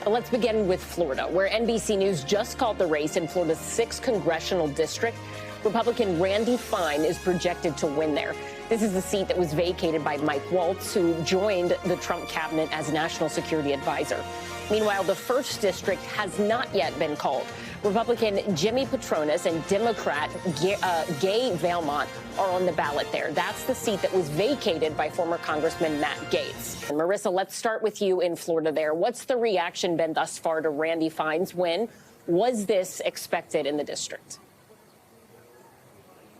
Let's begin with Florida, where NBC News just called the race in Florida's 6th congressional district. Republican Randy Fine is projected to win there. This is the seat that was vacated by Mike Waltz, who joined the Trump cabinet as national security advisor. Meanwhile, the 1st district has not yet been called. Republican Jimmy Patronis and Democrat Gay Valmont are on the ballot there. That's the seat that was vacated by former Congressman Matt Gaetz. And Marissa, let's start with you in Florida there. What's the reaction been thus far to Randy Fine's win? Was this expected in the district?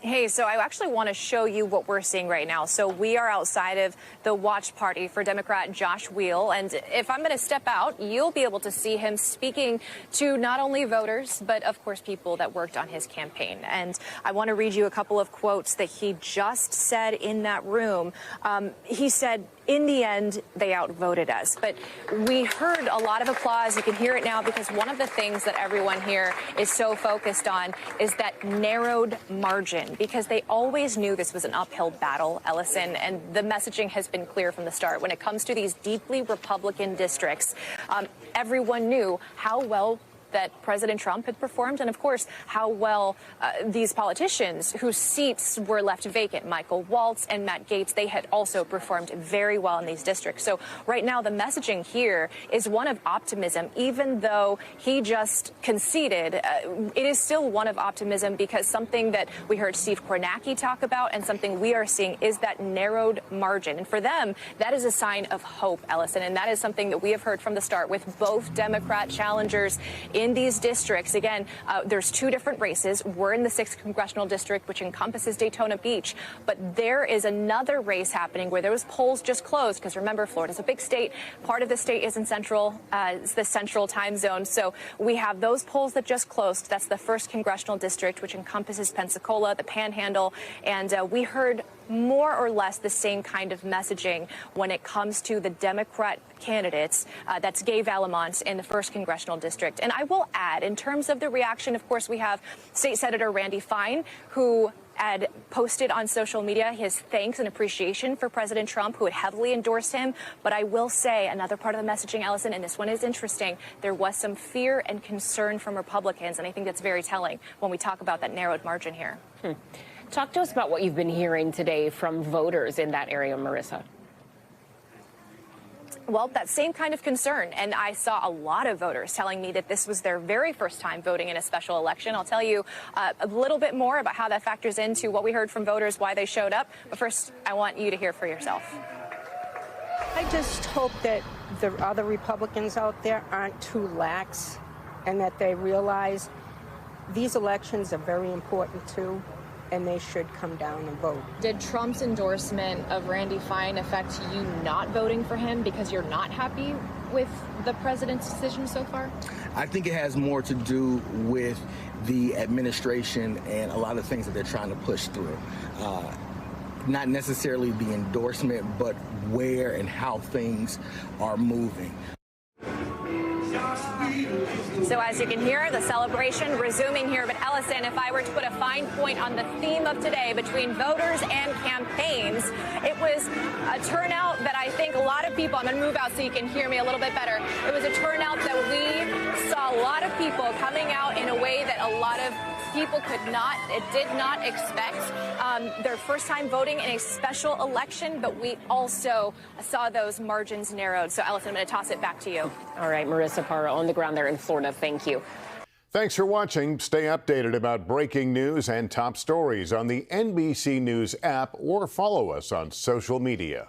Hey, so I actually want to show you what we're seeing right now. So we are outside of the watch party for Democrat Josh Weil. And if I'm going to step out, you'll be able to see him speaking to not only voters, but of course, people that worked on his campaign. And I want to read you a couple of quotes that he just said in that room. He said, "In the end, they outvoted us." But we heard a lot of applause. You can hear it now because one of the things that everyone here is so focused on is that narrowed margin, because they always knew this was an uphill battle, Ellison, and the messaging has been clear from the start. When it comes to these deeply Republican districts, everyone knew how well that President Trump had performed, and of course, how well these politicians whose seats were left vacant, Michael Waltz and Matt Gaetz, they had also performed very well in these districts. So right now, the messaging here is one of optimism, even though he just conceded. It is still one of optimism because something that we heard Steve Kornacki talk about and something we are seeing is that narrowed margin. And for them, that is a sign of hope, Ellison, and that is something that we have heard from the start with both Democrat challengers in these districts. Again, there's 2 different races. We're in the 6th congressional district, which encompasses Daytona Beach. But there is another race happening where those polls just closed, because remember, Florida's a big state. Part of the state is in it's the central time zone. So we have those polls that just closed. That's the 1st congressional district, which encompasses Pensacola, the Panhandle. And we heard more or less the same kind of messaging when it comes to the Democrat candidates. That's Gay Valmont in the 1st congressional district. And I will add, in terms of the reaction, of course, we have State Senator Randy Fine, who had posted on social media his thanks and appreciation for President Trump, who had heavily endorsed him. But I will say another part of the messaging, Ellison, and this one is interesting, there was some fear and concern from Republicans, and I think that's very telling when we talk about that narrowed margin here. Talk to us about what you've been hearing today from voters in that area, Marissa. Well, that same kind of concern. And I saw a lot of voters telling me that this was their very first time voting in a special election. I'll tell you a little bit more about how that factors into what we heard from voters, why they showed up. But first, I want you to hear for yourself. I just hope that the other Republicans out there aren't too lax and that they realize these elections are very important, too, and they should come down and vote. Did Trump's endorsement of Randy Fine affect you not voting for him because you're not happy with the president's decision so far? I think it has more to do with the administration and a lot of things that they're trying to push through. Not necessarily the endorsement, but where and how things are moving. So as you can hear, the celebration resuming here. But Ellison, if I were to put a fine point on the theme of today between voters and campaigns, it was a turnout that I think a lot of people, I'm going to move out so you can hear me a little bit better. It was a turnout that we saw a lot of people coming out in a way that a lot of people did not expect. Their first time voting in a special election, but we also saw those margins narrowed. So, Ellison, I'm going to toss it back to you. All right, Marissa Parra on the ground there in Florida. Thank you. Thanks for watching. Stay updated about breaking news and top stories on the NBC News app or follow us on social media.